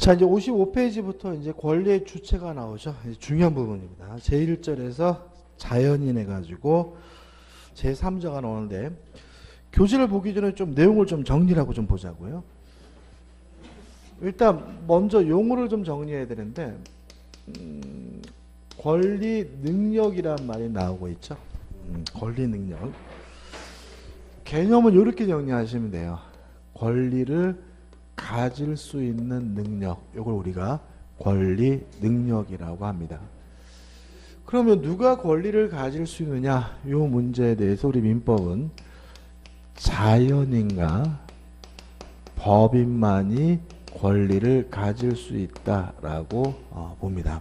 자, 이제 55페이지부터 이제 권리의 주체가 나오죠. 이제 중요한 부분입니다. 제1절에서 자연인 해가지고 제3자가 나오는데, 교재를 보기 전에 좀 내용을 좀 정리하고 좀 보자고요. 일단 먼저 용어를 좀 정리해야 되는데, 권리 능력이란 말이 나오고 있죠. 권리 능력. 개념은 이렇게 정리하시면 돼요. 권리를 가질 수 있는 능력, 이걸 우리가 권리 능력이라고 합니다. 그러면 누가 권리를 가질 수 있느냐, 이 문제에 대해서 우리 민법은 자연인과 법인만이 권리를 가질 수 있다라고 봅니다.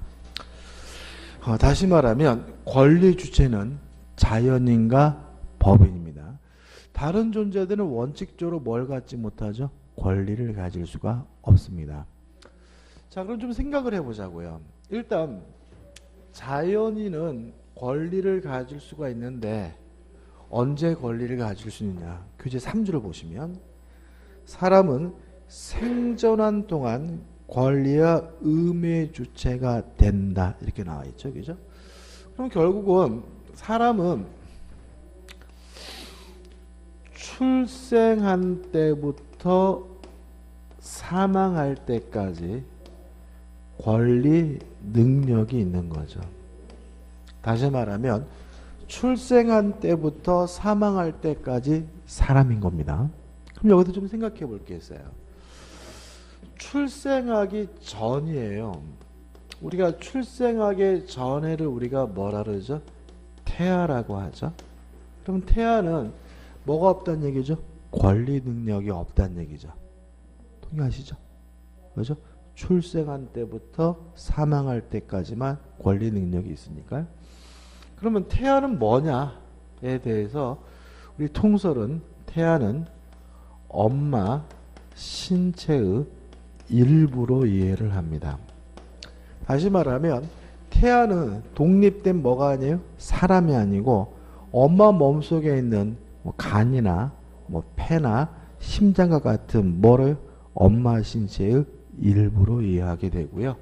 다시 말하면 권리 주체는 자연인과 법인입니다. 다른 존재들은 원칙적으로 뭘 갖지 못하죠? 권리를 가질 수가 없습니다. 자, 그럼 좀 생각을 해보자고요. 일단 자연인은 권리를 가질 수가 있는데 언제 권리를 가질 수 있느냐. 교재 3주를 보시면 사람은 생존한 동안 권리와 의무의 주체가 된다, 이렇게 나와 있죠. 그죠? 그럼 결국은 사람은 출생한 때부터 사망할 때까지 권리 능력이 있는 거죠. 다시 말하면 출생한 때부터 사망할 때까지 사람인 겁니다. 그럼 여기서 좀 생각해 볼 게 있어요. 출생하기 전이에요. 우리가 출생하기 전에를 우리가 뭐라 그러죠? 태아라고 하죠. 그럼 태아는 뭐가 없다는 얘기죠? 권리 능력이 없다는 얘기죠. 동의하시죠? 그렇죠? 출생한 때부터 사망할 때까지만 권리 능력이 있으니까요. 그러면 태아는 뭐냐에 대해서 우리 통설은 태아는 엄마 신체의 일부로 이해를 합니다. 다시 말하면 태아는 독립된 뭐가 아니에요? 사람이 아니고 엄마 몸속에 있는 뭐 간이나 뭐 폐나 심장과 같은 뭐를 엄마 신체의 일부로 이해하게 되고요.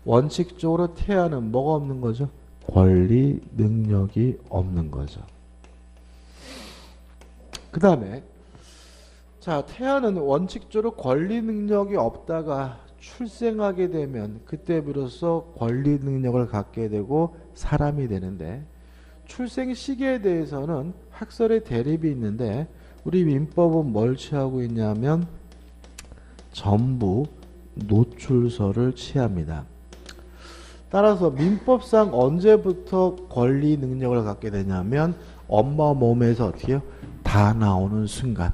원칙적으로 태아는 뭐가 없는 거죠? 권리 능력이 없는 거죠. 그 다음에 자, 태아는 원칙적으로 권리 능력이 없다가 출생하게 되면 그때 비로소 권리 능력을 갖게 되고 사람이 되는데, 출생 시기에 대해서는 학설의 대립이 있는데 우리 민법은 뭘 취하고 있냐면 전부 노출서를 취합니다. 따라서 민법상 언제부터 권리 능력을 갖게 되냐면 엄마 몸에서 어떻게요? 다 나오는 순간,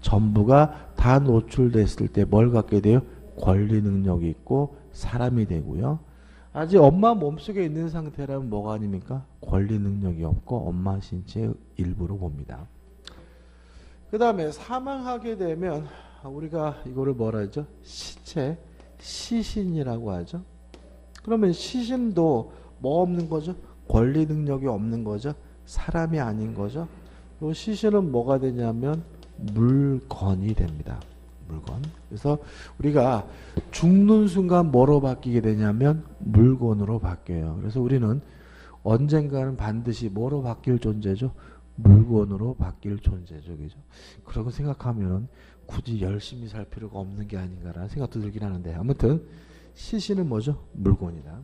전부가 다 노출됐을 때 뭘 갖게 돼요? 권리 능력이 있고 사람이 되고요. 아직 엄마 몸속에 있는 상태라면 뭐가 아닙니까? 권리 능력이 없고 엄마 신체의 일부로 봅니다. 그 다음에 사망하게 되면 우리가 이거를 뭐라 하죠? 시체, 시신이라고 하죠. 그러면 시신도 뭐 없는 거죠? 권리 능력이 없는 거죠. 사람이 아닌 거죠. 이 시신은 뭐가 되냐면 물건이 됩니다. 물건. 그래서 우리가 죽는 순간 뭐로 바뀌게 되냐면 물건으로 바뀌어요. 그래서 우리는 언젠가는 반드시 뭐로 바뀔 존재죠? 물건으로 바뀔 존재죠. 그죠? 그러고 생각하면 굳이 열심히 살 필요가 없는 게 아닌가라는 생각도 들긴 하는데, 아무튼 시신은 뭐죠? 물건이다.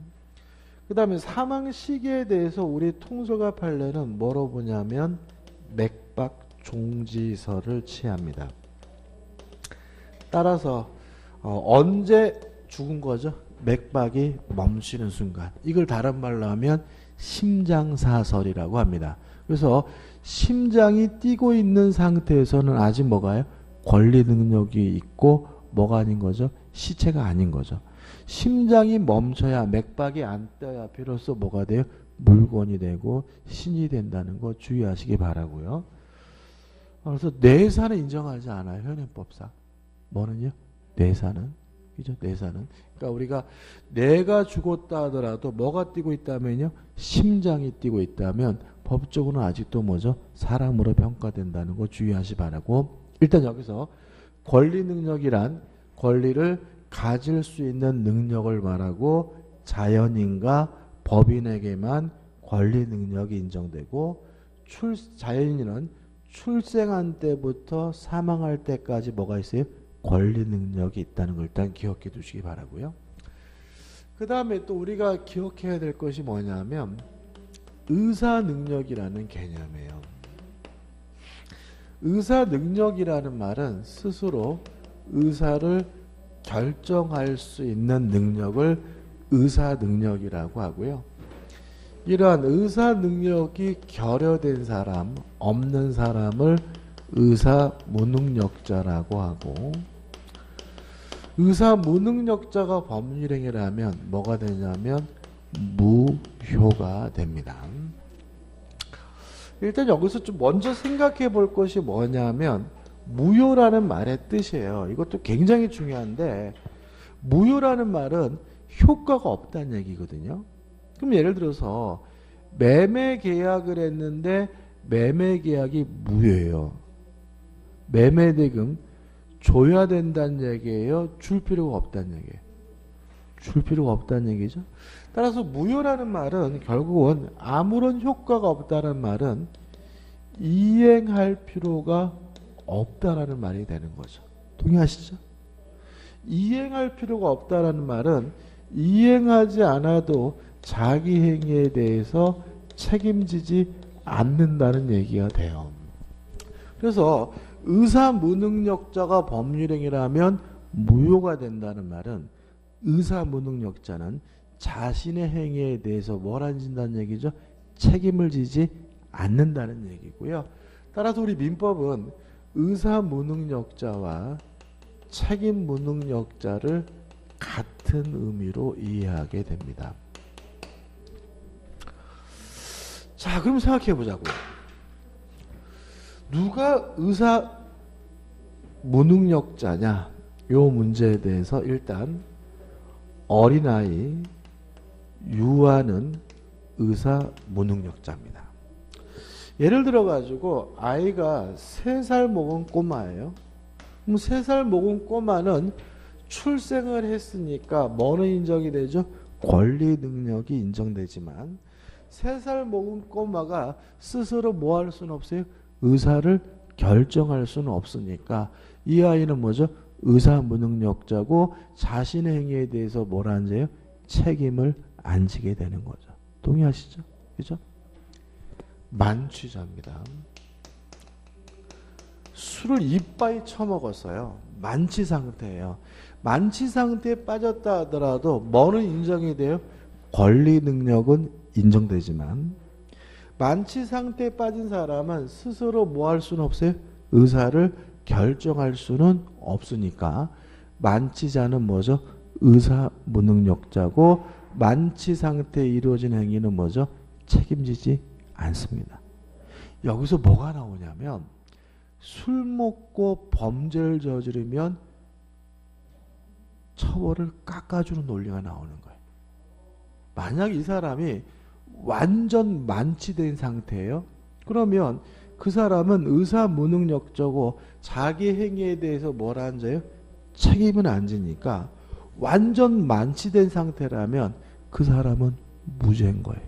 그 다음에 사망 시기에 대해서 우리 통솔과 판례는 뭐로 보냐면 맥박 종지설을 취합니다. 따라서 언제 죽은 거죠? 맥박이 멈추는 순간. 이걸 다른 말로 하면 심장사설이라고 합니다. 그래서 심장이 뛰고 있는 상태에서는 아직 뭐가요? 권리 능력이 있고 뭐가 아닌 거죠? 시체가 아닌 거죠. 심장이 멈춰야, 맥박이 안 떠야 비로소 뭐가 돼요? 물건이 되고 신이 된다는 거 주의하시기 바라고요. 그래서 뇌사는 인정하지 않아요. 현행법상. 뭐는요? 뇌사는. 그죠? 뇌사는. 그러니까 우리가 뇌가 죽었다 하더라도 뭐가 뛰고 있다면요? 심장이 뛰고 있다면 법적으로는 아직도 뭐죠? 사람으로 평가된다는 거 주의하시 바라고. 일단 여기서 권리 능력이란 권리를 가질 수 있는 능력을 말하고 자연인과 법인에게만 권리 능력이 인정되고 자연인은 출생한 때부터 사망할 때까지 뭐가 있어요? 권리 능력이 있다는 걸 일단 기억해 두시기 바라고요. 그 다음에 또 우리가 기억해야 될 것이 뭐냐면 의사 능력이라는 개념이에요. 의사 능력이라는 말은 스스로 의사를 결정할 수 있는 능력을 의사 능력이라고 하고요. 이러한 의사 능력이 결여된 사람, 없는 사람을 의사 무능력자라고 하고, 의사 무능력자가 법률행위라면 뭐가 되냐면 무효가 됩니다. 일단 여기서 좀 먼저 생각해 볼 것이 뭐냐면 무효라는 말의 뜻이에요. 이것도 굉장히 중요한데 무효라는 말은 효과가 없다는 얘기거든요. 그럼 예를 들어서 매매 계약을 했는데 매매 계약이 무효예요. 매매 대금 줘야 된다는 얘기예요? 줄 필요가 없다는 얘기예요? 줄 필요가 없다는 얘기죠. 따라서 무효라는 말은 결국은 아무런 효과가 없다는 말은 이행할 필요가 없다라는 말이 되는 거죠. 동의하시죠? 이행할 필요가 없다라는 말은 이행하지 않아도 자기 행위에 대해서 책임지지 않는다는 얘기가 돼요. 그래서 의사 무능력자가 법률행위라면 무효가 된다는 말은 의사 무능력자는 자신의 행위에 대해서 뭘 안 진다는 얘기죠? 책임을 지지 않는다는 얘기고요. 따라서 우리 민법은 의사 무능력자와 책임 무능력자를 같은 의미로 이해하게 됩니다. 자, 그럼 생각해 보자고요. 누가 의사 무능력자냐? 요 문제에 대해서 일단 어린아이 유아는 의사 무능력자입니다. 예를 들어 가지고 아이가 3살 먹은 꼬마예요. 그럼 3살 먹은 꼬마는 출생을 했으니까 뭐는 인정이 되죠? 권리 능력이 인정되지만 3살 먹은 꼬마가 스스로 뭐 할 수는 없어요? 의사를 결정할 수는 없으니까 이 아이는 뭐죠? 의사 무능력자고 자신의 행위에 대해서 뭘 안 져요? 책임을 안 지게 되는 거죠. 동의하시죠? 그죠? 만취자입니다. 술을 이빠이 처먹었어요. 만취 상태예요. 만취 상태에 빠졌다 하더라도 뭐는 인정이 돼요? 권리 능력은 인정되지만 만취 상태에 빠진 사람은 스스로 뭐 할 수는 없어요? 의사를 결정할 수는 없으니까 만취자는 뭐죠? 의사 무능력자고 만취 상태에 이루어진 행위는 뭐죠? 책임지지 않습니다. 여기서 뭐가 나오냐면 술 먹고 범죄를 저지르면 처벌을 깎아주는 논리가 나오는 거예요. 만약 이 사람이 완전 만취된 상태예요. 그러면 그 사람은 의사 무능력자고 자기 행위에 대해서 뭘 안 져요? 책임은 안 지니까 완전 만취된 상태라면 그 사람은 무죄인 거예요.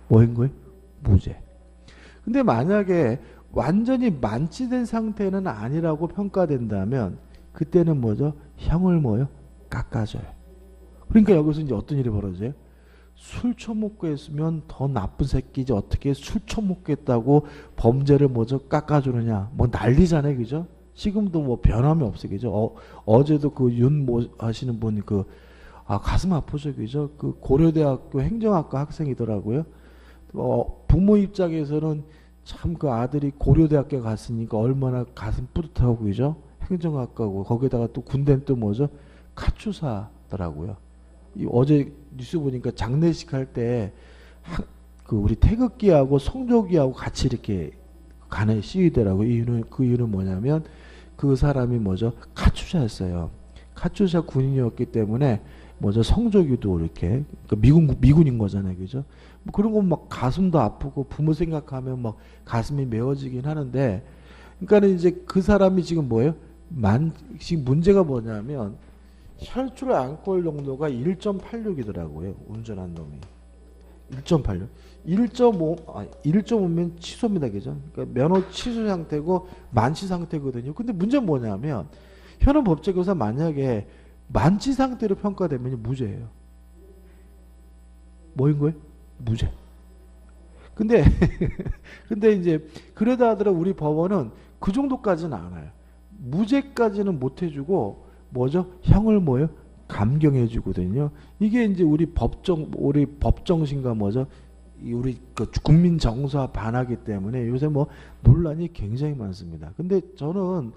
뭐인 거예요? 무죄. 근데 만약에 완전히 만취된 상태는 아니라고 평가된다면 그때는 뭐죠? 형을 뭐요? 깎아줘요. 그러니까 여기서 이제 어떤 일이 벌어져요? 술 처먹고 했으면 더 나쁜 새끼지 어떻게 술 처먹고 했다고 범죄를 뭐죠? 깎아주느냐? 뭐 난리잖아요. 그죠? 지금도 뭐 변함이 없어요. 그죠? 어제도 그 윤 뭐 하시는 분이 가슴 아프죠. 그죠? 그 고려대학교 행정학과 학생이더라고요. 부모 입장에서는 참 그 아들이 고려대학교 갔으니까 얼마나 가슴 뿌듯하고 그죠? 행정학과고 거기다가 또 군대는 또 뭐죠? 카투사더라고요. 어제 뉴스 보니까 장례식 할 때 그 우리 태극기하고 성조기하고 같이 이렇게 가는 시위대라고. 그 이유는 뭐냐면 그 사람이 뭐죠? 카투사였어요. 카투사 군인이었기 때문에 뭐죠? 성조기도 이렇게 미군인 거잖아요, 그죠? 뭐 그런 거 막 가슴도 아프고 부모 생각하면 막 가슴이 메어지긴 하는데, 그러니까는 이제 그 사람이 지금 뭐예요? 지금 문제가 뭐냐면 혈중 알코올 농도가 1.86이더라고요. 운전한 놈이. 1.86. 1.5, 1.5면 취소입니다. 그죠? 그러니까 면허 취소 상태고 만취 상태거든요. 근데 문제는 뭐냐면 현행 법제에서 만약에 만취 상태로 평가되면 무죄예요. 뭐인 거예요? 무죄. 근데 근데 이제 그러다 하더라도 우리 법원은 그 정도까지는 않아요. 무죄까지는 못 해주고 뭐죠? 형을 뭐요? 감경해 주거든요. 이게 이제 우리 법정신과 뭐죠? 우리 그 국민 정서와 반하기 때문에 요새 뭐 논란이 굉장히 많습니다. 근데 저는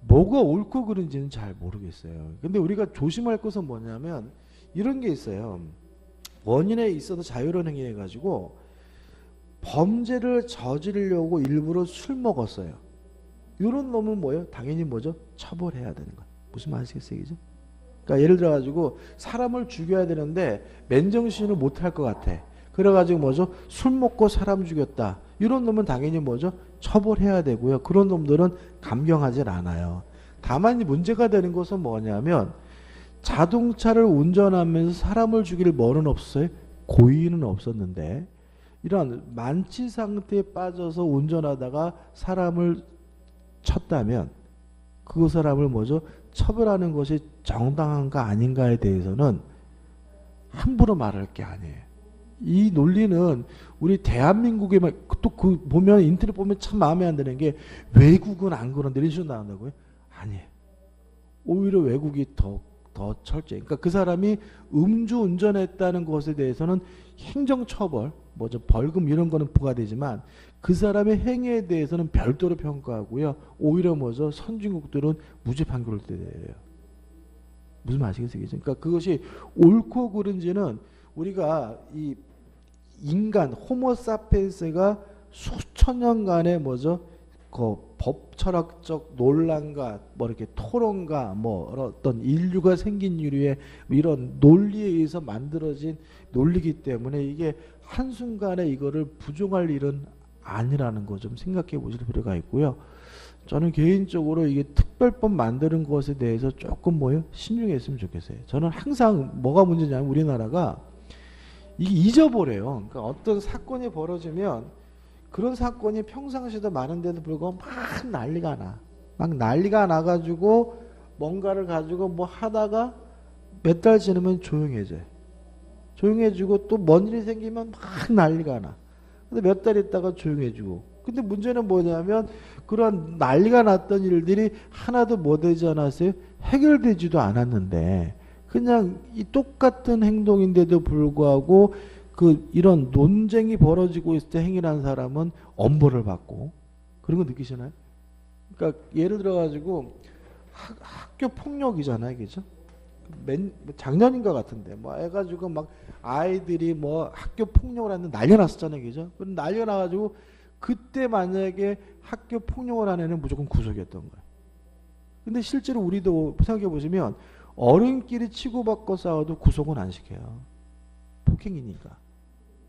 뭐가 옳고 그른지는 잘 모르겠어요. 근데 우리가 조심할 것은 뭐냐면 이런 게 있어요. 원인에 있어서 자유로운 행위 해가지고 범죄를 저지르려고 일부러 술 먹었어요. 이런 놈은 뭐예요? 당연히 뭐죠? 처벌해야 되는 거예요. 무슨 말 아시겠어요? 그죠? 그러니까 예를 들어가지고 사람을 죽여야 되는데 맨정신을 못할 것 같아. 그래가지고 뭐죠? 술 먹고 사람 죽였다. 이런 놈은 당연히 뭐죠? 처벌해야 되고요. 그런 놈들은 감경하질 않아요. 다만 문제가 되는 것은 뭐냐면 자동차를 운전하면서 사람을 죽일 뭐는 없어요? 고의는 없었는데 이런 만취 상태에 빠져서 운전하다가 사람을 쳤다면 그 사람을 뭐죠? 처벌하는 것이 정당한가 아닌가에 대해서는 함부로 말할 게 아니에요. 이 논리는 우리 대한민국에만 또 그 보면 인터넷 보면 참 마음에 안 드는 게 외국은 안 그런데 이런 식으로 나온다고요? 아니에요. 오히려 외국이 더 철저해. 그러니까 그 사람이 음주 운전했다는 것에 대해서는 행정처벌, 뭐죠? 벌금 이런 거는 부과되지만 그 사람의 행위에 대해서는 별도로 평가하고요. 오히려 뭐죠? 선진국들은 무죄 판결을 때려요. 무슨 말 아시겠어요? 그러니까 그것이 옳고 그른지는 우리가 이 인간 호모사피엔스가 수천 년간의 뭐죠? 그 법철학적 논란과 뭐 이렇게 토론과 뭐 어떤 인류가 생긴 이유의 이런 논리에 의해서 만들어진 논리이기 때문에 이게 한순간에 이거를 부정할 일은 아니라는 거 좀 생각해 보실 필요가 있고요. 저는 개인적으로 이게 특별법 만드는 것에 대해서 조금 뭐요? 신중했으면 좋겠어요. 저는 항상 뭐가 문제냐면 우리나라가 이게 잊어버려요. 그러니까 어떤 사건이 벌어지면 그런 사건이 평상시에도 많은데도 불구하고 막 난리가 나. 막 난리가 나가지고 뭔가를 가지고 뭐 하다가 몇 달 지나면 조용해져요. 조용해지고 또 뭔 일이 생기면 막 난리가 나. 근데 몇 달 있다가 조용해지고. 근데 문제는 뭐냐면 그런 난리가 났던 일들이 하나도 뭐 되지 않았어요? 해결되지도 않았는데 그냥 이 똑같은 행동인데도 불구하고 그 이런 논쟁이 벌어지고 있을 때 행위한 사람은 엄벌을 받고 그런 거 느끼시나요? 그러니까 예를 들어 가지고 학교 폭력이잖아요, 그죠? 작년인가 같은데 뭐 해가지고 막 아이들이 뭐 학교 폭력을 하는데 난리 났었잖아요, 그죠? 그럼 난리가 나가지고 그때 만약에 학교 폭력을 한 애는 무조건 구속이었던 거예요. 근데 실제로 우리도 생각해 보시면 어른끼리 치고받고 싸워도 구속은 안 시켜요. 폭행이니까.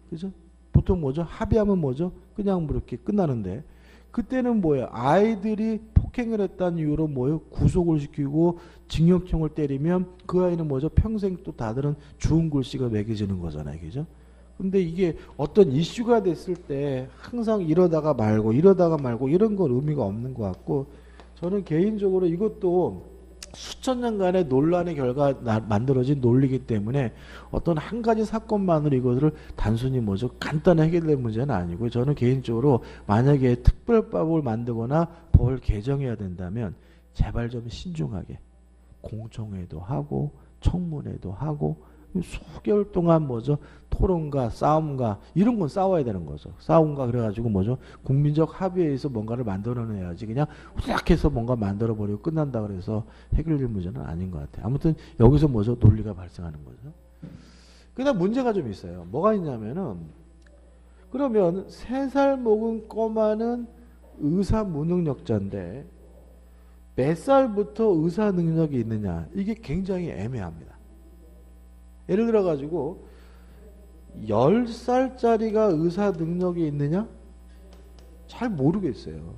그죠? 보통 뭐죠? 합의하면 뭐죠? 그냥 뭐 이렇게 끝나는데 그때는 뭐예요? 아이들이 폭행을 했다는 이유로 뭐예요? 구속을 시키고 징역형을 때리면 그 아이는 뭐죠? 평생 또 다들은 주운 글씨가 매겨지는 거잖아요. 그죠? 근데 이게 어떤 이슈가 됐을 때 항상 이러다가 말고 이런 건 의미가 없는 것 같고 저는 개인적으로 이것도 수천 년간의 논란의 결과 만들어진 논리이기 때문에 어떤 한 가지 사건만으로 이것을 단순히 뭐죠 간단히 해결될 문제는 아니고 저는 개인적으로 만약에 특별법을 만들거나 법을 개정해야 된다면 제발 좀 신중하게 공청회도 하고 청문회도 하고 수개월 동안 뭐죠 토론과 싸움과 이런 건 싸워야 되는 거죠. 싸움과 그래가지고 뭐죠 국민적 합의에 의해서 뭔가를 만들어내야지 그냥 후닥해서 뭔가 만들어버리고 끝난다 그래서 해결될 문제는 아닌 것 같아요. 아무튼 여기서 뭐죠 논리가 발생하는 거죠. 그다음 문제가 좀 있어요. 뭐가 있냐면은 그러면 3살 먹은 꼬마는 의사 무능력자인데 몇 살부터 의사 능력이 있느냐 이게 굉장히 애매합니다. 예를 들어 가지고 10살짜리가 의사 능력이 있느냐? 잘 모르겠어요.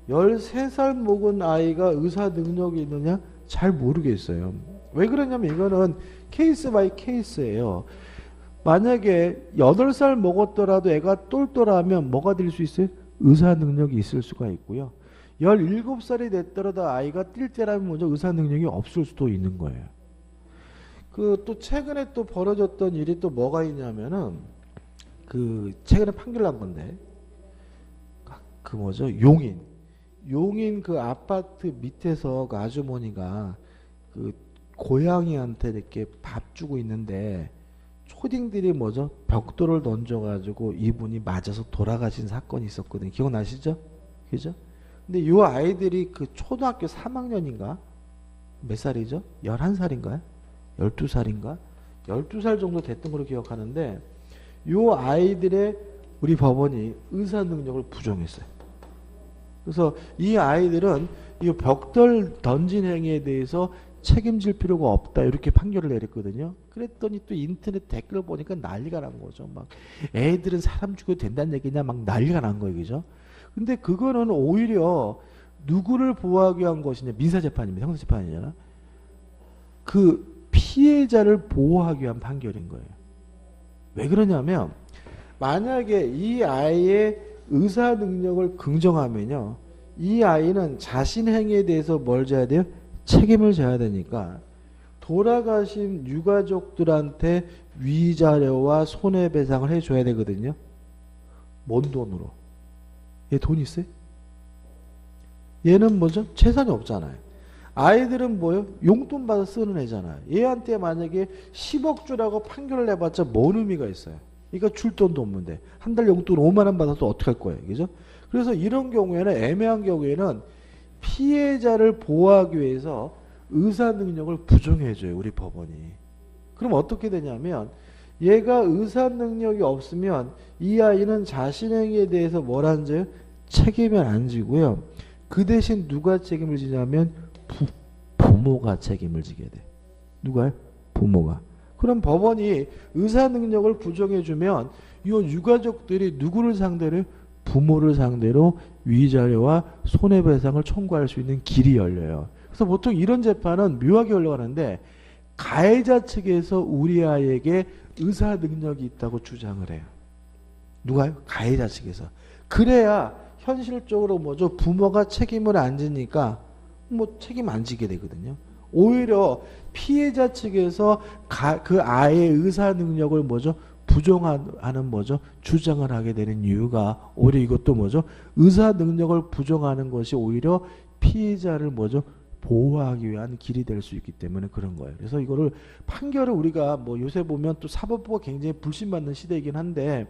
13살 먹은 아이가 의사 능력이 있느냐? 잘 모르겠어요. 왜 그러냐면 이거는 케이스 바이 케이스예요. 만약에 8살 먹었더라도 애가 똘똘하면 뭐가 될 수 있어요? 의사 능력이 있을 수가 있고요. 17살이 됐더라도 아이가 뛸 때라면 먼저 의사 능력이 없을 수도 있는 거예요. 그 또 최근에 또 벌어졌던 일이 또 뭐가 있냐면은 그 최근에 판결 난 건데 그 뭐죠? 용인 그 아파트 밑에서 그 아주머니가 그 고양이한테 이렇게 밥 주고 있는데 초딩들이 뭐죠? 벽돌을 던져가지고 이분이 맞아서 돌아가신 사건이 있었거든요. 기억나시죠? 그죠? 근데 이 아이들이 그 초등학교 3학년인가? 몇 살이죠? 11살인가요? 12살인가? 12살 정도 됐던 걸로 기억하는데 이 아이들의 우리 법원이 의사 능력을 부정했어요. 그래서 이 아이들은 이 벽돌 던진 행위에 대해서 책임질 필요가 없다 이렇게 판결을 내렸거든요. 그랬더니 또 인터넷 댓글 보니까 난리가 난 거죠. 막 애들은 사람 죽여도 된다는 얘기냐 막 난리가 난 거예요. 그죠? 근데 그거는 오히려 누구를 보호하기 위한 것이냐 민사재판입니다. 형사재판이잖아. 그 피해자를 보호하기 위한 판결인 거예요. 왜 그러냐면 만약에 이 아이의 의사 능력을 긍정하면요. 이 아이는 자신 행위에 대해서 뭘 져야 돼요? 책임을 져야 되니까 돌아가신 유가족들한테 위자료와 손해배상을 해줘야 되거든요. 뭔 돈으로? 얘 돈 있어요? 얘는 뭐죠? 재산이 없잖아요. 아이들은 뭐요? 용돈 받아 쓰는 애잖아요. 얘한테 만약에 10억 주라고 판결을 내봤자 뭔 의미가 있어요? 그러니까 줄 돈도 없는데 한 달 용돈 5만 원 받아도 어떻게 할 거예요? 그죠? 그래서 이런 경우에는 애매한 경우에는 피해자를 보호하기 위해서 의사 능력을 부정해줘요. 우리 법원이. 그럼 어떻게 되냐면 얘가 의사 능력이 없으면 이 아이는 자신 행위에 대해서 뭘 안 져요? 책임을 안 지고요. 그 대신 누가 책임을 지냐면 부모가 책임을 지게 돼. 누가요? 부모가. 그럼 법원이 의사 능력을 부정해주면 이 유가족들이 누구를 상대로? 부모를 상대로 위자료와 손해배상을 청구할 수 있는 길이 열려요. 그래서 보통 이런 재판은 묘하게 흘러가는데 가해자 측에서 우리 아이에게 의사 능력이 있다고 주장을 해요. 누가요? 가해자 측에서. 그래야 현실적으로 뭐죠? 부모가 책임을 안 지니까 뭐 책임 안 지게 되거든요. 오히려 피해자 측에서 그 아이의 의사 능력을 뭐죠? 부정하는 뭐죠? 주장을 하게 되는 이유가 오히려 이것도 뭐죠? 의사 능력을 부정하는 것이 오히려 피해자를 뭐죠? 보호하기 위한 길이 될 수 있기 때문에 그런 거예요. 그래서 이거를 판결을 우리가 뭐 요새 보면 또 사법부가 굉장히 불신받는 시대이긴 한데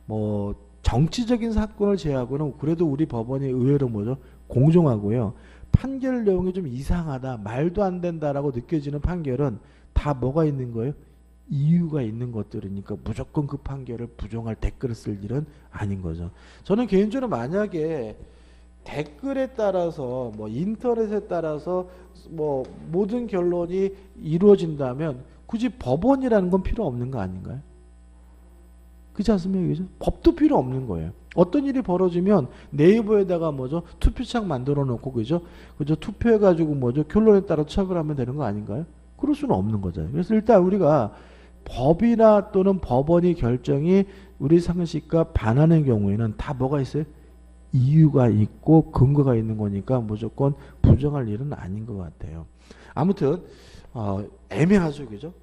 뭐 정치적인 사건을 제외하고는 그래도 우리 법원이 의외로 뭐죠? 공정하고요. 판결 내용이 좀 이상하다, 말도 안 된다라고 느껴지는 판결은 다 뭐가 있는 거예요? 이유가 있는 것들이니까 무조건 그 판결을 부정할 댓글을 쓸 일은 아닌 거죠. 저는 개인적으로 만약에 댓글에 따라서 뭐 인터넷에 따라서 뭐 모든 결론이 이루어진다면 굳이 법원이라는 건 필요 없는 거 아닌가요? 그렇지 않습니까? 그죠? 법도 필요 없는 거예요. 어떤 일이 벌어지면 네이버에다가 뭐죠? 투표창 만들어 놓고 그죠? 투표해 가지고 뭐죠? 결론에 따라 처벌하면 되는 거 아닌가요? 그럴 수는 없는 거잖아요. 그래서 일단 우리가 법이나 또는 법원의 결정이 우리 상식과 반하는 경우에는 다 뭐가 있어요? 이유가 있고 근거가 있는 거니까 무조건 부정할 일은 아닌 것 같아요. 아무튼 애매하죠, 그죠?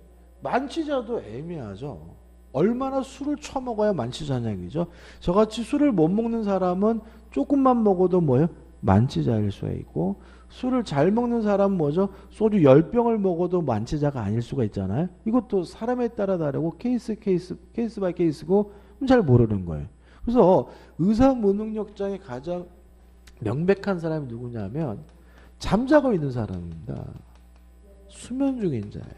만취자도 애매하죠. 얼마나 술을 처먹어야 만취자냐, 그죠? 저같이 술을 못 먹는 사람은 조금만 먹어도 뭐예요? 만취자일 수가 있고, 술을 잘 먹는 사람은 뭐죠? 소주 10병을 먹어도 만취자가 아닐 수가 있잖아요. 이것도 사람에 따라 다르고 케이스 바이 케이스고 잘 모르는 거예요. 그래서 의사 무능력자의 가장 명백한 사람이 누구냐면 잠자고 있는 사람입니다. 수면 중인 자예요.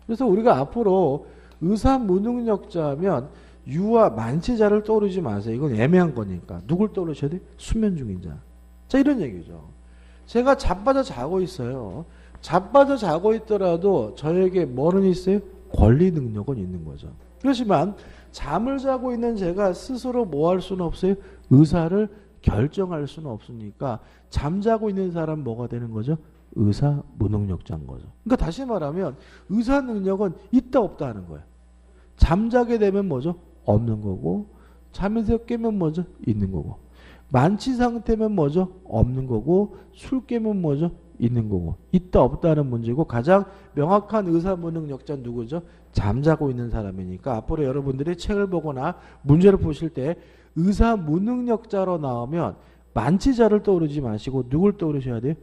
그래서 우리가 앞으로 의사 무능력자면 유아 만취자를 떠오르지 마세요. 이건 애매한 거니까. 누굴 떠오르셔야 돼? 수면 중인 자. 자, 이런 얘기죠. 제가 자빠져 자고 있어요. 자빠져 자고 있더라도 저에게 뭐는 있어요? 권리 능력은 있는 거죠. 그렇지만 잠을 자고 있는 제가 스스로 뭐 할 수는 없어요? 의사를 결정할 수는 없으니까 잠자고 있는 사람 뭐가 되는 거죠? 의사 무능력자인 거죠. 그러니까 다시 말하면 의사 능력은 있다 없다 하는 거예요. 잠자게 되면 뭐죠? 없는 거고, 잠에서 깨면 뭐죠? 있는 거고, 만취 상태면 뭐죠? 없는 거고, 술 깨면 뭐죠? 있는 거고, 있다 없다는 문제고, 가장 명확한 의사 무능력자 누구죠? 잠자고 있는 사람이니까 앞으로 여러분들이 책을 보거나 문제를 보실 때 의사 무능력자로 나오면 만취자를 떠오르지 마시고 누굴 떠오르셔야 돼요?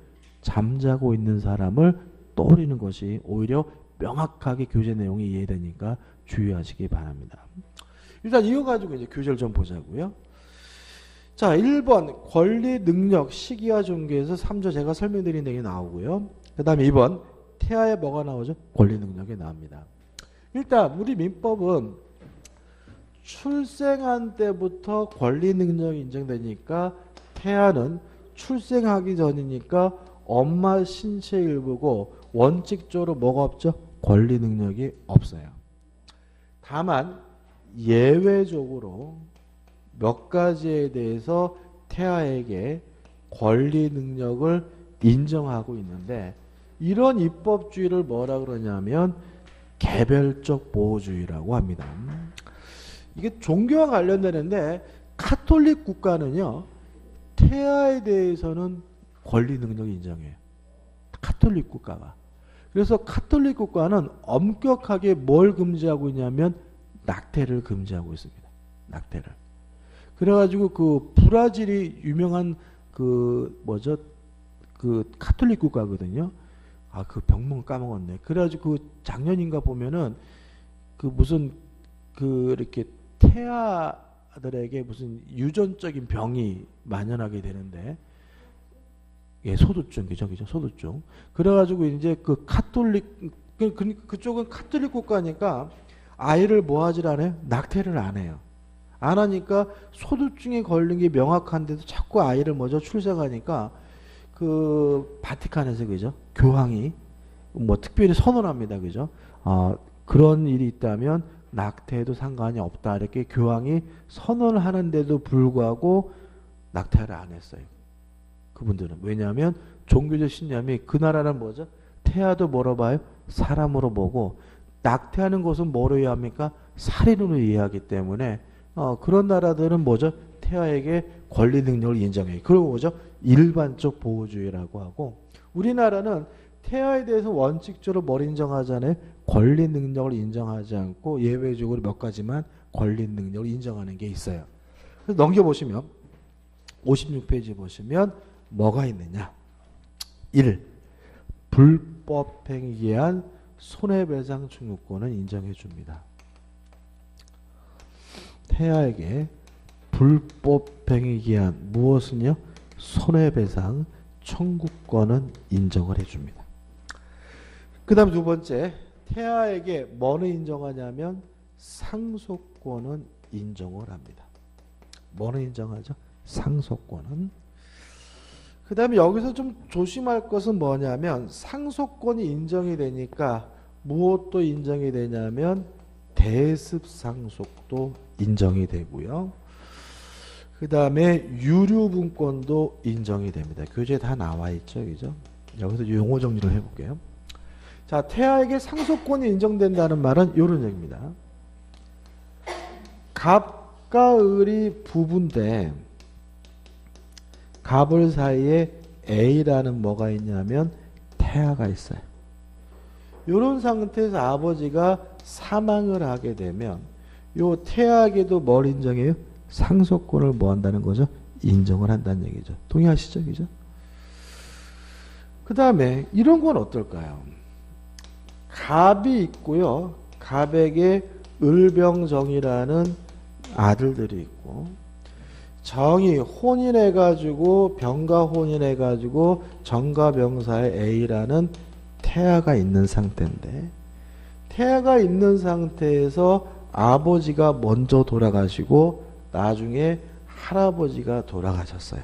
잠자고 있는 사람을 떠올리는 것이 오히려 명확하게 교재 내용이 이해되니까 주의하시기 바랍니다. 일단 이거 가지고 이제 교재를 좀 보자고요. 자, 1번 권리, 능력, 시기와 종교에서 3조 제가 설명드린 내용이 나오고요. 그 다음에 2번 태아에 뭐가 나오죠? 권리, 능력이 나옵니다. 일단 우리 민법은 출생한 때부터 권리, 능력이 인정되니까 태아는 출생하기 전이니까 엄마 신체 일부고 원칙적으로 뭐가 없죠? 권리, 능력이 없어요. 다만 예외적으로 몇 가지에 대해서 태아에게 권리, 능력을 인정하고 있는데 이런 입법주의를 뭐라 그러냐면 개별적 보호주의라고 합니다. 이게 종교와 관련되는데 카톨릭 국가는요. 태아에 대해서는 권리, 능력을 인정해요. 카톨릭 국가가. 그래서 카톨릭 국가는 엄격하게 뭘 금지하고 있냐면 낙태를 금지하고 있습니다. 낙태를. 그래가지고 그 브라질이 유명한 그 뭐죠? 그 카톨릭 국가거든요. 아, 그 병명 까먹었네. 그래가지고 그 작년인가 보면은 그 무슨 그 이렇게 태아들에게 무슨 유전적인 병이 만연하게 되는데, 예, 소두증, 그죠? 소두증. 그래가지고 이제 그 카톨릭, 그쪽은 카톨릭 국가니까 아이를 뭐 하질 않아요? 낙태를 안 해요. 안 하니까 소두증에 걸린 게 명확한데도 자꾸 아이를 먼저 출생하니까 그 바티칸에서 그죠? 교황이 뭐 특별히 선언합니다. 그죠? 그런 일이 있다면 낙태해도 상관이 없다. 이렇게 교황이 선언을 하는데도 불구하고 낙태를 안 했어요. 그분들은. 왜냐하면 종교적 신념이 그 나라는 뭐죠? 태아도 뭐로 봐요? 사람으로 보고 낙태하는 것은 뭐로 이해합니까? 살인으로 이해하기 때문에 그런 나라들은 뭐죠? 태아에게 권리 능력을 인정해요. 그리고 뭐죠? 일반적 보호주의라고 하고 우리나라는 태아에 대해서 원칙적으로 뭘 인정하잖아요? 권리 능력을 인정하지 않고 예외적으로 몇 가지만 권리 능력을 인정하는 게 있어요. 그래서 넘겨보시면 56페이지 보시면 뭐가 있느냐? 1. 불법행위에 의한 손해배상 청구권은 인정해 줍니다. 태아에게 불법행위에 의한 무엇은요? 손해배상 청구권은 인정을 해줍니다. 그 다음 두 번째, 태아에게 뭐는 인정하냐면 상속권은 인정을 합니다. 뭐는 인정하죠? 상속권은. 그 다음에 여기서 좀 조심할 것은 뭐냐면 상속권이 인정이 되니까 무엇도 인정이 되냐면 대습상속도 인정이 되고요. 그 다음에 유류분권도 인정이 됩니다. 교재에 다 나와 있죠. 그죠? 여기서 용어 정리를 해볼게요. 자, 태아에게 상속권이 인정된다는 말은 이런 얘기입니다. 갑과 을이 부부인데 갑을 사이에 A라는 뭐가 있냐면 태아가 있어요. 이런 상태에서 아버지가 사망을 하게 되면 요 태아에게도 뭘 인정해요? 상속권을 뭐 한다는 거죠? 인정을 한다는 얘기죠. 동의하시죠? 그죠? 그 다음에 이런 건 어떨까요? 갑이 있고요. 갑에게 을병정이라는 아들들이 있고 정이 혼인해가지고 병과 혼인해가지고 정과 병사의 A라는 태아가 있는 상태인데 태아가 있는 상태에서 아버지가 먼저 돌아가시고 나중에 할아버지가 돌아가셨어요.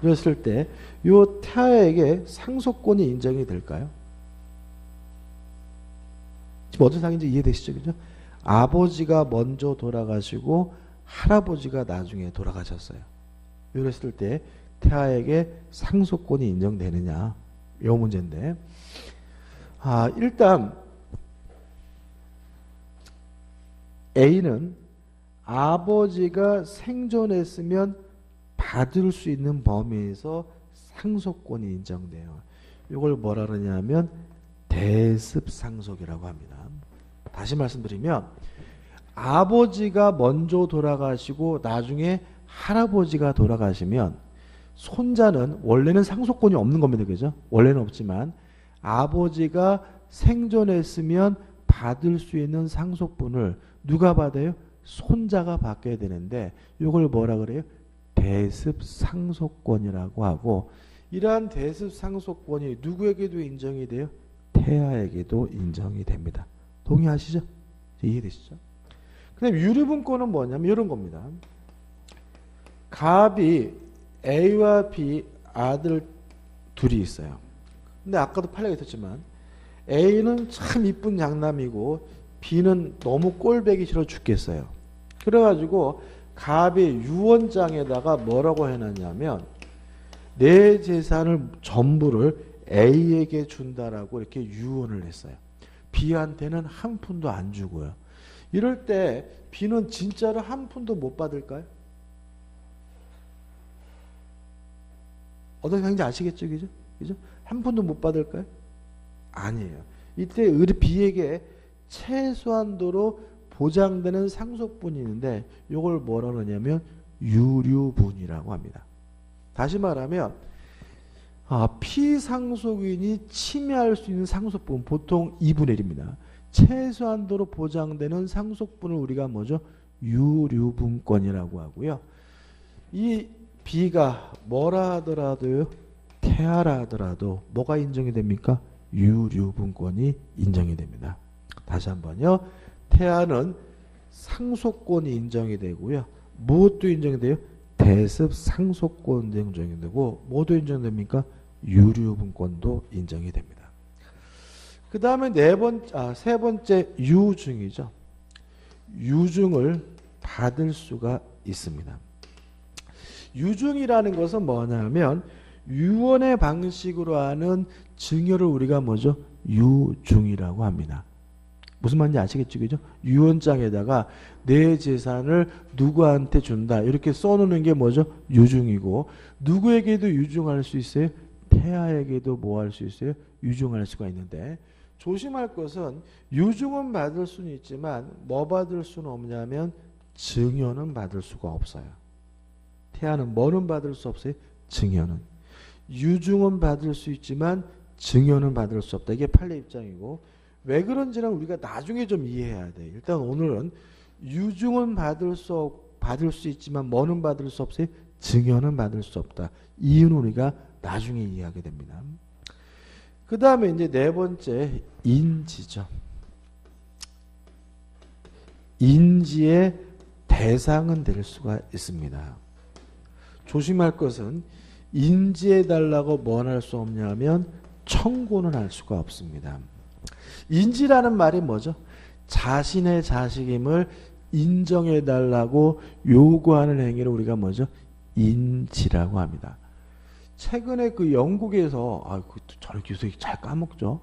그랬을 때 이 태아에게 상속권이 인정이 될까요? 지금 어떤 상황인지 이해되시죠? 그죠? 아버지가 먼저 돌아가시고 할아버지가 나중에 돌아가셨어요. 이랬을 때 태아에게 상속권이 인정되느냐, 이 문제인데, 일단 A는 아버지가 생존했으면 받을 수 있는 범위에서 상속권이 인정돼요. 이걸 뭐라 그러냐면 대습상속이라고 합니다. 다시 말씀드리면 아버지가 먼저 돌아가시고 나중에 할아버지가 돌아가시면 손자는 원래는 상속권이 없는 겁니다. 그죠? 원래는 없지만 아버지가 생존했으면 받을 수 있는 상속분을 누가 받아요? 손자가 받게 되는데 이걸 뭐라 그래요? 대습상속권이라고 하고, 이러한 대습상속권이 누구에게도 인정이 돼요? 태아에게도 인정이 됩니다. 동의하시죠? 이해되시죠? 그 다음에 유류분권은 뭐냐면 이런 겁니다. 갑이 A와 B 아들 둘이 있어요. 근데 아까도 판례가 있었지만 A는 참 이쁜 장남이고 B는 너무 꼴배기 싫어 죽겠어요. 그래가지고 갑이 유언장에다가 뭐라고 해놨냐면 내 재산을 전부를 A에게 준다라고 이렇게 유언을 했어요. B한테는 한 푼도 안 주고요. 이럴 때 B는 진짜로 한 푼도 못 받을까요? 어떤 생각인지 아시겠죠? 그죠? 그죠? 한 푼도 못 받을까요? 아니에요. 이때 B에게 최소한도로 보장되는 상속분이 있는데 이걸 뭐라 그러냐면 유류분이라고 합니다. 다시 말하면 피상속인이 침해할 수 있는 상속분 보통 2분의 1입니다. 최소한도로 보장되는 상속분을 우리가 뭐죠? 유류분권이라고 하고요. 이 B가 뭐라 하더라도요, 태아라 하더라도 뭐가 인정이 됩니까? 유류분권이 인정이 됩니다. 다시 한번요. 태아는 상속권이 인정이 되고요. 무엇도 인정이 돼요? 대습상속권도 인정이 되고, 뭐도 인정됩니까? 유류분권도 인정이 됩니다. 그 다음에 세 번째 유증이죠. 유증을 받을 수가 있습니다. 유증이라는 것은 뭐냐면 유언의 방식으로 하는 증여를 우리가 뭐죠? 유증이라고 합니다. 무슨 말인지 아시겠죠? 그죠? 유언장에다가 내 재산을 누구한테 준다 이렇게 써놓는 게 뭐죠? 유증이고, 누구에게도 유증할 수 있어요? 태아에게도 뭐 할 수 있어요? 유증할 수가 있는데, 조심할 것은 유증은 받을 수는 있지만 뭐 받을 수는 없냐면 증여는 받을 수가 없어요. 태아는 뭐는 받을 수 없어요? 증여는. 유증은 받을 수 있지만 증여는 받을 수 없다. 이게 판례 입장이고, 왜 그런지는 우리가 나중에 좀 이해해야 돼. 일단 오늘은 유증은 받을 수 있지만 뭐는 받을 수 없어요? 증여는 받을 수 없다. 이유는 우리가 나중에 이해하게 됩니다. 그 다음에 이제 네 번째 인지죠. 인지의 대상은 될 수가 있습니다. 조심할 것은 인지해달라고 뭘 할 수 없냐면 청구는 할 수가 없습니다. 인지라는 말이 뭐죠? 자신의 자식임을 인정해달라고 요구하는 행위를 우리가 뭐죠? 인지라고 합니다. 최근에 그 영국에서 저를 교수님 잘 까먹죠.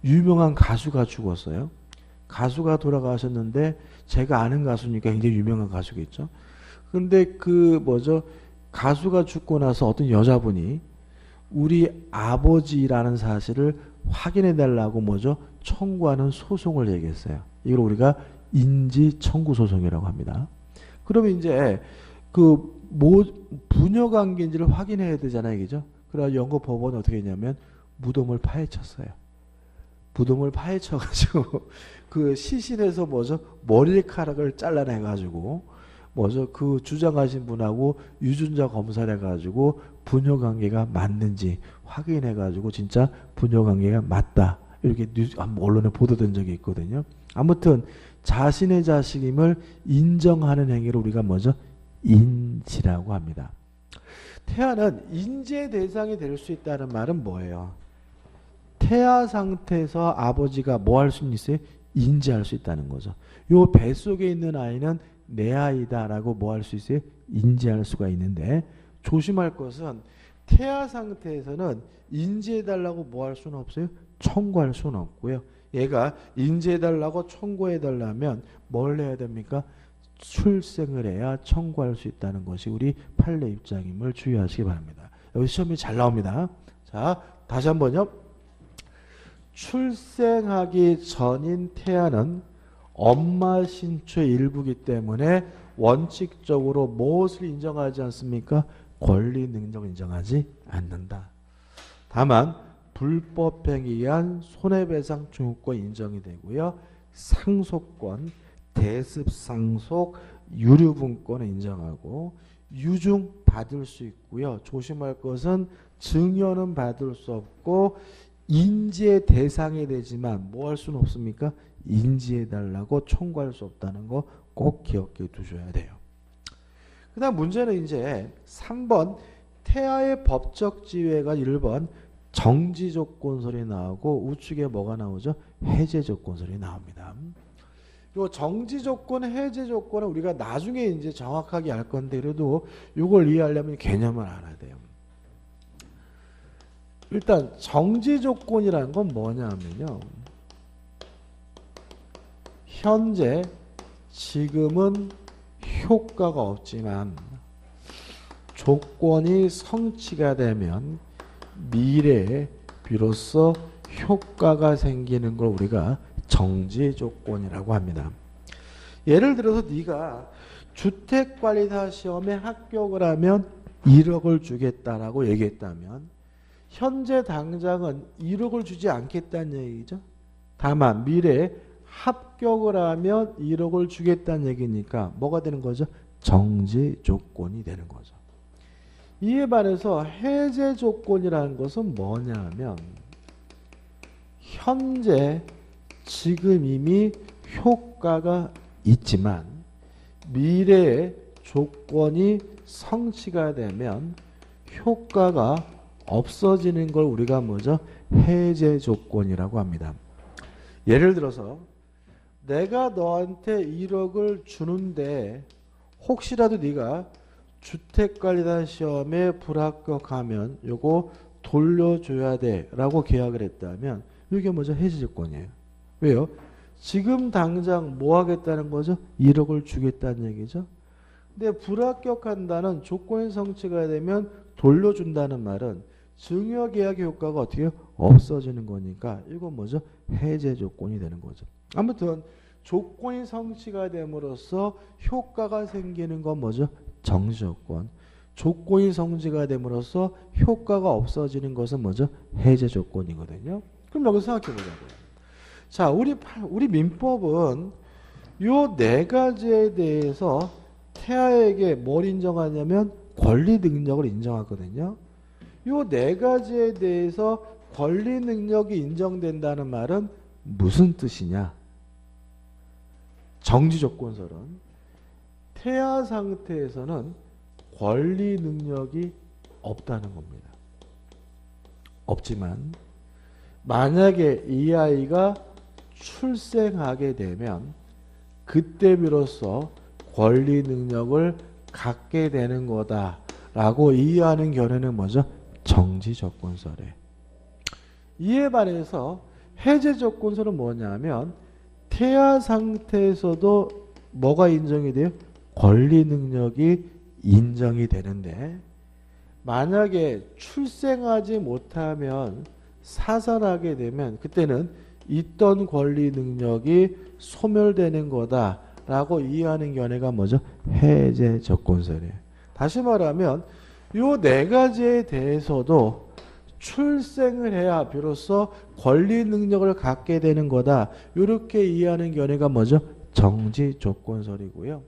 유명한 가수가 죽었어요. 가수가 돌아가셨는데 제가 아는 가수니까 굉장히 유명한 가수겠죠. 근데 가수가 죽고 나서 어떤 여자분이 우리 아버지라는 사실을 확인해 달라고 뭐죠? 청구하는 소송을 얘기했어요. 이걸 우리가 인지 청구 소송이라고 합니다. 그러면 이제 부녀 관계인지를 확인해야 되잖아요. 그죠? 그래서 영국 법원은 어떻게 했냐면 무덤을 파헤쳤어요. 무덤을 파헤쳐가지고 그 시신에서 머리카락을 잘라내가지고 그 주장하신 분하고 유전자 검사를 해가지고 부녀 관계가 맞는지 확인해가지고 진짜 부녀 관계가 맞다. 이렇게 언론에 보도된 적이 있거든요. 아무튼 자신의 자식임을 인정하는 행위를 우리가 인지라고 합니다. 태아는 인지의 대상이 될 수 있다는 말은 뭐예요? 태아 상태에서 아버지가 뭐 할 수 있어요? 인지할 수 있다는 거죠. 요 뱃속에 있는 아이는 내 아이다라고 뭐 할 수 있어요? 인지할 수가 있는데, 조심할 것은 태아 상태에서는 인지해달라고 뭐 할 수는 없어요? 청구할 수는 없고요. 얘가 인지해달라고 청구해달라면 뭘 해야 됩니까? 출생을 해야 청구할 수 있다는 것이 우리 판례 입장임을 주의하시기 바랍니다. 여기 시험이 잘 나옵니다. 자, 다시 한번요. 출생하기 전인 태아는 엄마 신초의 일부이기 때문에 원칙적으로 무엇을 인정하지 않습니까? 권리 능력을 인정하지 않는다. 다만 불법행위에 의한 손해배상 청구권 인정이 되고요. 상속권, 대습상속, 유류분권을 인정하고 유증 받을 수 있고요. 조심할 것은 증여는 받을 수 없고 인지의 대상이 되지만 뭐 할 수는 없습니까? 인지해달라고 청구할 수 없다는 거 꼭 기억해 두셔야 돼요. 그 다음 문제는 이제 3번 태아의 법적 지위가 1번 정지조건설이 나오고 우측에 뭐가 나오죠? 해제조건설이 나옵니다. 요 정지조건, 해제조건은 우리가 나중에 이제 정확하게 알 건데 그래도 이걸 이해하려면 개념을 알아야 돼요. 일단 정지조건이라는 건 뭐냐면요. 현재 지금은 효과가 없지만 조건이 성취가 되면 미래에 비로소 효과가 생기는 걸 우리가 정지조건이라고 합니다. 예를 들어서 네가 주택관리사 시험에 합격을 하면 1억을 주겠다라고 얘기했다면 현재 당장은 1억을 주지 않겠다는 얘기죠. 다만 미래에 합격을 하면 1억을 주겠다는 얘기니까 뭐가 되는 거죠? 정지 조건이 되는 거죠. 이에 반해서 해제 조건이라는 것은 뭐냐면 현재 지금 이미 효과가 있지만 미래에 조건이 성취가 되면 효과가 없어지는 걸 우리가 뭐죠? 해제 조건이라고 합니다. 예를 들어서 내가 너한테 1억을 주는데 혹시라도 네가 주택관리사 시험에 불합격하면 요거 돌려줘야 돼 라고 계약을 했다면 이게 뭐죠? 해지 조건이에요. 왜요? 지금 당장 뭐 하겠다는 거죠? 1억을 주겠다는 얘기죠. 근데 불합격한다는 조건이 성취가 되면 돌려준다는 말은 증여계약의 효과가 어떻게 없어지는 거니까 이건 뭐죠? 해제 조건이 되는 거죠. 아무튼 조건이 성취가 됨으로써 효과가 생기는 건 뭐죠? 정지조건. 조건이 성취가 됨으로써 효과가 없어지는 것은 뭐죠? 해제 조건이거든요. 그럼 여기서 생각해 보자고요. 자, 우리 민법은 요 네 가지에 대해서 태아에게 뭘 인정하냐면 권리 능력을 인정하거든요. 요 네 가지에 대해서 권리 능력이 인정된다는 말은 무슨 뜻이냐? 정지조건설은 태아 상태에서는 권리 능력이 없다는 겁니다. 없지만 만약에 이 아이가 출생하게 되면 그때 비로소 권리 능력을 갖게 되는 거다라고 이해하는 견해는 뭐죠? 정지조건설에. 이에 반해서 해제조건설은 뭐냐면 태아 상태에서도 뭐가 인정이 돼요? 권리 능력이 인정이 되는데 만약에 출생하지 못하면 사산하게 되면 그때는 있던 권리 능력이 소멸되는 거다라고 이해하는 견해가 뭐죠? 해제 조건설이에요. 다시 말하면 요 네 가지에 대해서도 출생을 해야 비로소 권리 능력을 갖게 되는 거다. 이렇게 이해하는 견해가 뭐죠? 정지 조건설이고요.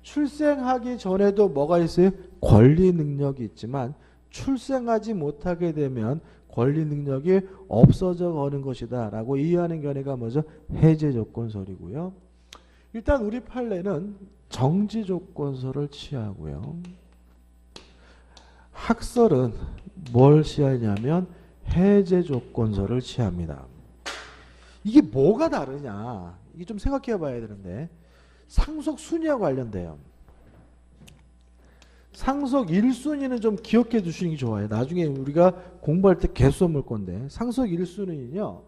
출생하기 전에도 뭐가 있어요? 권리 능력이 있지만 출생하지 못하게 되면 권리 능력이 없어져 가는 것이다 라고 이해하는 견해가 뭐죠? 해제 조건설이고요. 일단 우리 판례는 정지 조건설을 취하고요. 학설은 뭘 취하냐면 해제 조건설을 취합니다. 이게 뭐가 다르냐? 이게 좀 생각해 봐야 되는데 상속 순위와 관련돼요. 상속 1순위는 좀 기억해 두시는 게 좋아요. 나중에 우리가 공부할 때 개수 물 건데 상속 1순위는요.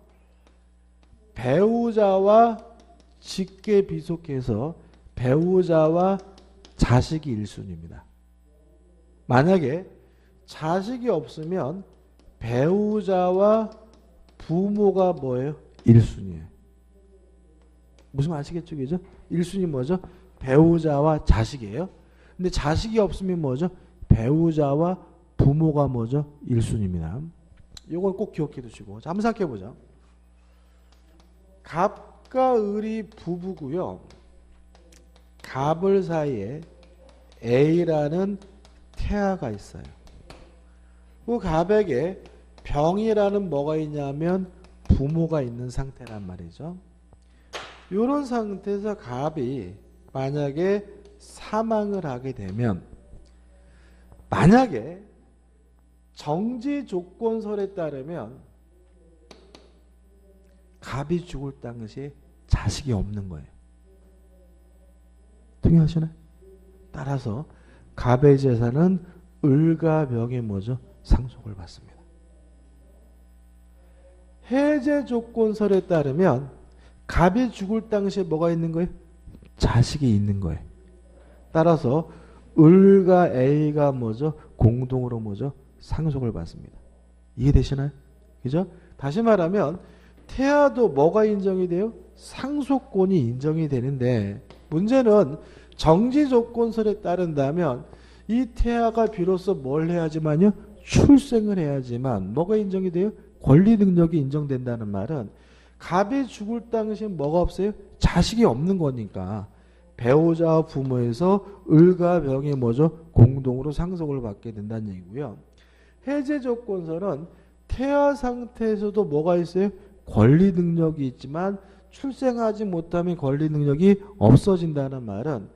배우자와 직계 비속해서 배우자와 자식이 1순위입니다. 만약에 자식이 없으면 배우자와 부모가 뭐예요? 1순위예요. 무슨 말 아시겠죠? 그죠? 1순위 뭐죠? 배우자와 자식이에요. 근데 자식이 없으면 뭐죠? 배우자와 부모가 뭐죠? 1순위입니다. 이걸 꼭 기억해 두시고. 자, 한번 생각해 보자. 갑과 을이 부부고요. 갑을 사이에 A라는 태아가 있어요. 그 갑에게 병이라는 뭐가 있냐면 부모가 있는 상태란 말이죠. 이런 상태에서 갑이 만약에 사망을 하게 되면 만약에 정지 조건설에 따르면 갑이 죽을 당시에 자식이 없는 거예요. 동의하시나요? 따라서 갑의 재산은 을과 병이 뭐죠? 상속을 받습니다. 해제 조건설에 따르면 갑이 죽을 당시에 뭐가 있는 거예요? 자식이 있는 거예요. 따라서 을과 A가 뭐죠? 공동으로 뭐죠? 상속을 받습니다. 이해되시나요? 그죠? 다시 말하면 태아도 뭐가 인정이 돼요? 상속권이 인정이 되는데 문제는 정지 조건설에 따른다면 이 태아가 비로소 뭘 해야지만요? 출생을 해야지만 뭐가 인정이 돼요? 권리 능력이 인정된다는 말은 갑이 죽을 당시에 뭐가 없어요? 자식이 없는 거니까 배우자와 부모에서 을과 병이 뭐죠? 공동으로 상속을 받게 된다는 얘기고요. 해제 조건서는 태아 상태에서도 뭐가 있어요? 권리 능력이 있지만 출생하지 못하면 권리 능력이 없어진다는 말은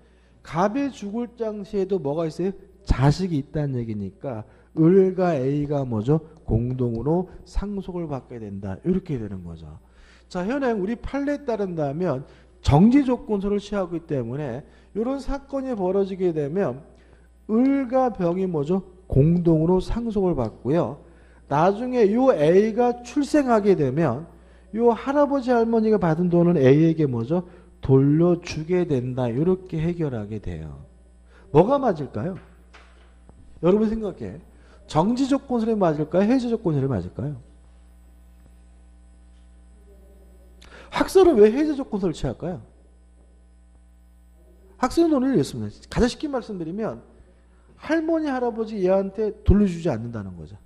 갑이 죽을 당시에도 뭐가 있어요? 자식이 있다는 얘기니까 을과 A가 뭐죠? 공동으로 상속을 받게 된다. 이렇게 되는 거죠. 자, 현행 우리 판례에 따른다면 정지 조건서를 취하기 때문에 이런 사건이 벌어지게 되면 을과 병이 뭐죠? 공동으로 상속을 받고요. 나중에 요 A가 출생하게 되면 요 할아버지 할머니가 받은 돈은 A에게 뭐죠? 돌려주게 된다. 이렇게 해결하게 돼요. 뭐가 맞을까요? 여러분 생각해. 정지 조건설이 맞을까요? 해제 조건설이 맞을까요? 학설은 왜 해제 조건설을 취할까요? 학설의 논리를 읽습니다. 가장 쉽게 말씀드리면 할머니 할아버지 얘한테 돌려주지 않는다는 거죠.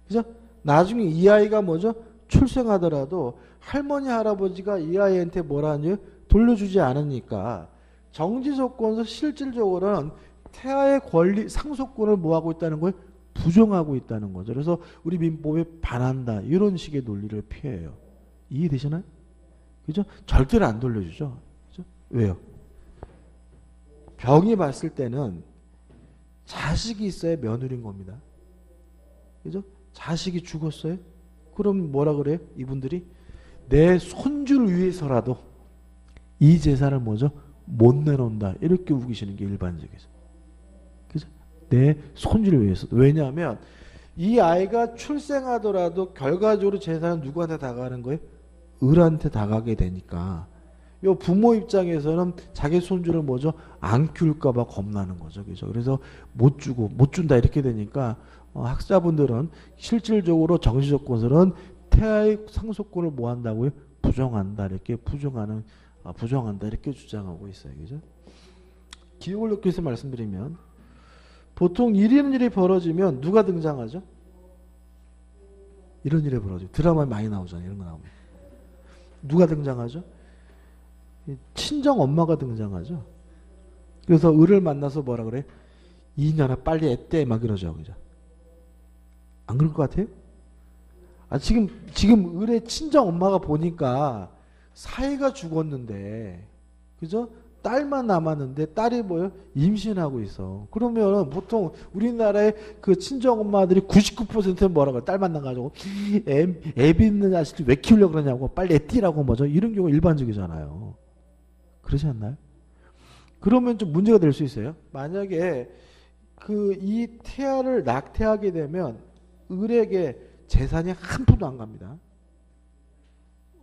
그죠? 나중에 이 아이가 뭐죠? 출생하더라도 할머니 할아버지가 이 아이한테 뭐라 하냐? 돌려주지 않으니까 정지 조건서 실질적으로는 태아의 권리 상속권을 뭐하고 있다는 거예요? 부정하고 있다는 거죠. 그래서 우리 민법에 반한다. 이런 식의 논리를 피해요. 이해되시나요? 그죠? 절대로 안 돌려주죠. 그죠? 왜요? 병이 봤을 때는 자식이 있어야 며느리인 겁니다. 그죠? 자식이 죽었어요? 그럼 뭐라 그래요? 이분들이 내 손주를 위해서라도 이 재산을 뭐죠? 못 내놓는다. 이렇게 우기시는 게 일반적이죠. 그죠? 내 손주를 위해서. 왜냐하면 이 아이가 출생하더라도 결과적으로 재산은 누구한테 다가가는 거예요? 을한테 다가게 되니까 요 부모 입장에서는 자기 손주를 뭐죠? 안 키울까 봐 겁나는 거죠. 그죠? 그래서 못 주고 못 준다 이렇게 되니까 학자분들은 실질적으로 정시 조건서는 태아의 상속권을 뭐 한다고요? 부정한다. 이렇게 부정한다. 이렇게 주장하고 있어요. 그죠? 기억을 넣기 위해서 말씀드리면 보통 이런 일이 벌어지면 누가 등장하죠? 이런 일이 벌어져요. 드라마에 많이 나오잖아요. 이런 거 나오면. 누가 등장하죠? 친정 엄마가 등장하죠. 그래서 을을 만나서 뭐라 그래? 이년아 빨리 애떼 막 이러죠. 그죠? 안 그럴 것 같아요? 지금 을의 친정 엄마가 보니까 사이가 죽었는데, 그죠? 딸만 남았는데 딸이 뭐요? 임신하고 있어. 그러면 보통 우리나라의 그 친정 엄마들이 99%는 뭐라고 해요? 딸만 나가지고 애 빚는 자식들 왜 키우려고 그러냐고 빨리 애 띠라고 뭐죠? 이런 경우가 일반적이잖아요. 그러지 않나요? 그러면 좀 문제가 될 수 있어요. 만약에 그 이 태아를 낙태하게 되면 을에게 재산이 한 푼도 안 갑니다.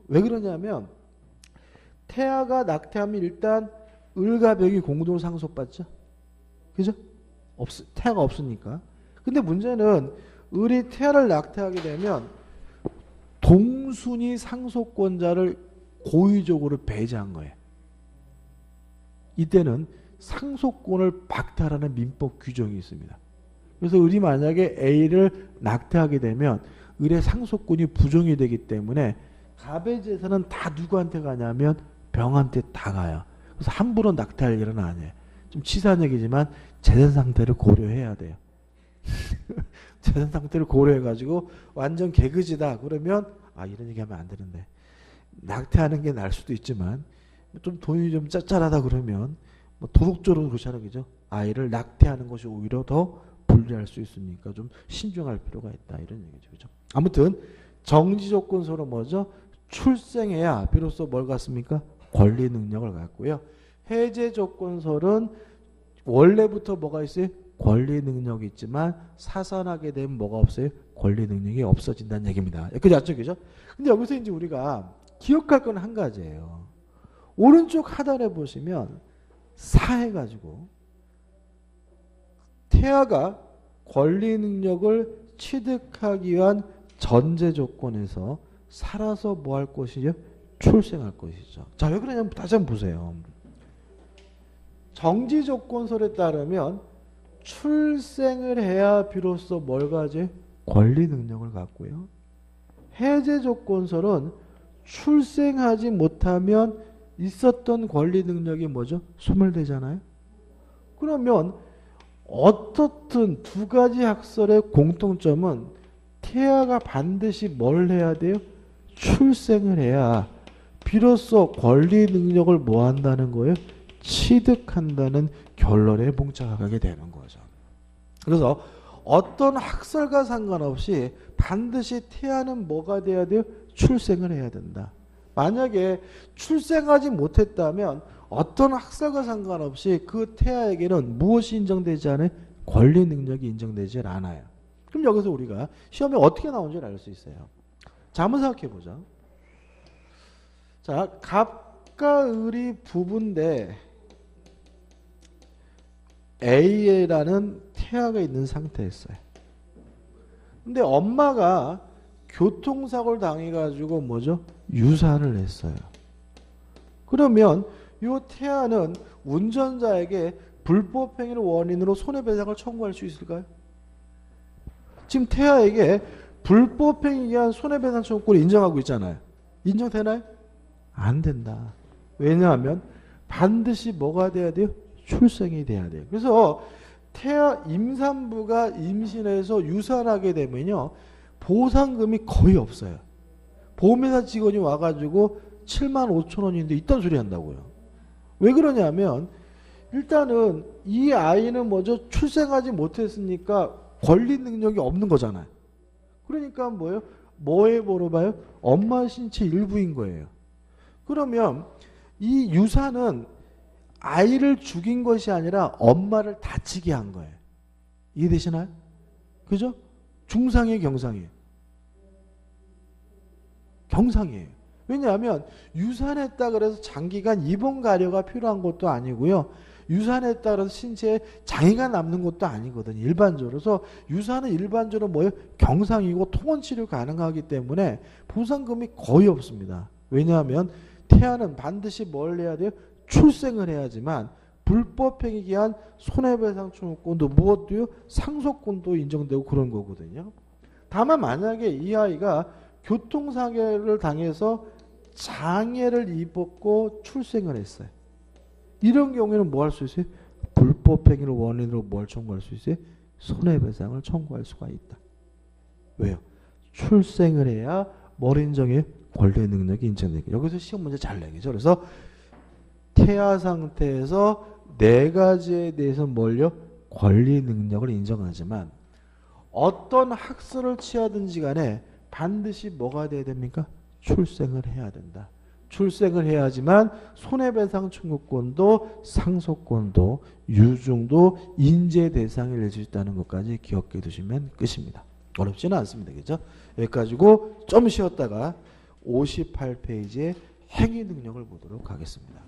왜 그러냐면 태아가 낙태하면 일단 을과 벽이 공동으로 상속받죠. 그죠? 태아가 없으니까. 근데 문제는 을이 태아를 낙태하게 되면 동순이 상속권자를 고의적으로 배제한 거예요. 이때는 상속권을 박탈하는 민법 규정이 있습니다. 그래서 을이 만약에 A를 낙태하게 되면 을의 상속권이 부정이 되기 때문에 갑의 재산은 다 누구한테 가냐면 병한테 다 가요. 그래서 함부로 낙태할 일은 아니에요. 좀 치사한 얘기지만 재산 상태를 고려해야 돼요. 재산 상태를 고려해가지고 완전 개그지다 그러면 이런 얘기하면 안 되는데 낙태하는 게 나을 수도 있지만 좀 돈이 좀 짭짤하다 그러면 뭐 도덕적으로 그렇지 않은 거죠. 아이를 낙태하는 것이 오히려 더 불리할 수 있으니까 좀 신중할 필요가 있다 이런 얘기죠. 그렇죠? 아무튼 정지 조건서로 뭐죠? 출생해야 비로소 뭘 갖습니까? 권리 능력을 갖고요. 해제 조건설은 원래부터 뭐가 있어요? 권리 능력이 있지만 사선하게 되면 뭐가 없어요? 권리 능력이 없어진다는 얘기입니다. 그죠? 그죠? 근데 여기서 이제 우리가 기억할 건 한 가지예요. 오른쪽 하단에 보시면 4 해가지고 태아가 권리 능력을 취득하기 위한 전제 조건에서 살아서 뭐 할 것이죠? 출생할 것이죠. 자, 왜 그러냐면 다시 한번 보세요. 정지 조건설에 따르면 출생을 해야 비로소 뭘 가지? 권리 능력을 갖고요. 해제 조건설은 출생하지 못하면 있었던 권리 능력이 뭐죠? 소멸되잖아요. 그러면 어떻든 두 가지 학설의 공통점은 태아가 반드시 뭘 해야 돼요? 출생을 해야 비로소 권리 능력을 뭐 한다는 거예요? 취득한다는 결론에 봉착하게 되는 거죠. 그래서 어떤 학설과 상관없이 반드시 태아는 뭐가 돼야 돼요? 출생을 해야 된다. 만약에 출생하지 못했다면 어떤 학설과 상관없이 그 태아에게는 무엇이 인정되지 않아요? 권리 능력이 인정되지 않아요. 그럼 여기서 우리가 시험에 어떻게 나오는지 알 수 있어요. 자, 한번 생각해 보자. 자, 갑과 을이 부부인데 A라는 태아가 있는 상태였어요. 근데 엄마가 교통사고를 당해가지고 뭐죠? 유산을 했어요. 그러면 이 태아는 운전자에게 불법행위를 원인으로 손해배상을 청구할 수 있을까요? 지금 태아에게 불법행위에 의한 손해배상 청구권을 인정하고 있잖아요. 인정되나요? 안 된다. 왜냐하면 반드시 뭐가 돼야 돼요? 출생이 돼야 돼요. 그래서 태아 임산부가 임신해서 유산하게 되면요, 보상금이 거의 없어요. 보험회사 직원이 와가지고 7만 5천 원인데 이딴 소리 한다고요. 왜 그러냐면 일단은 이 아이는 먼저 출생하지 못했으니까 권리 능력이 없는 거잖아요. 그러니까 뭐예요? 뭐에 물어봐요? 엄마 신체 일부인 거예요. 그러면 이 유산은 아이를 죽인 것이 아니라 엄마를 다치게 한 거예요. 이해되시나요? 그죠? 중상이에요, 경상이에요? 경상이에요. 왜냐하면 유산했다 그래서 장기간 입원 가려가 필요한 것도 아니고요. 유산했다 그래서 신체에 장애가 남는 것도 아니거든요. 일반적으로. 그래서 유산은 일반적으로 뭐예요? 경상이고 통원 치료 가능하기 때문에 보상금이 거의 없습니다. 왜냐하면 태아는 반드시 뭘 해야 돼요? 출생을 해야지만 불법행위에 의한 손해배상 청구권도 무엇도요? 상속권도 인정되고 그런 거거든요. 다만 만약에 이 아이가 교통사고를 당해서 장애를 입었고 출생을 했어요. 이런 경우에는 뭐 할 수 있어요? 불법행위를 원인으로 뭘 청구할 수 있어요? 손해배상을 청구할 수가 있다. 왜요? 출생을 해야 뭘 인정해요? 권리 능력이 인정되게. 여기서 시험 문제 잘 내기죠. 그래서 태아 상태에서 네 가지에 대해서 뭘요? 권리 능력을 인정하지만 어떤 학설을 취하든지 간에 반드시 뭐가 돼야 됩니까? 출생을 해야 된다. 출생을 해야지만 손해배상 청구권도 상속권도 유증도 인재 대상이 될 수 있다는 것까지 기억해 두시면 끝입니다. 어렵지는 않습니다. 그죠? 여기까지고 좀 쉬었다가 58페이지의 행위 능력을 보도록 하겠습니다.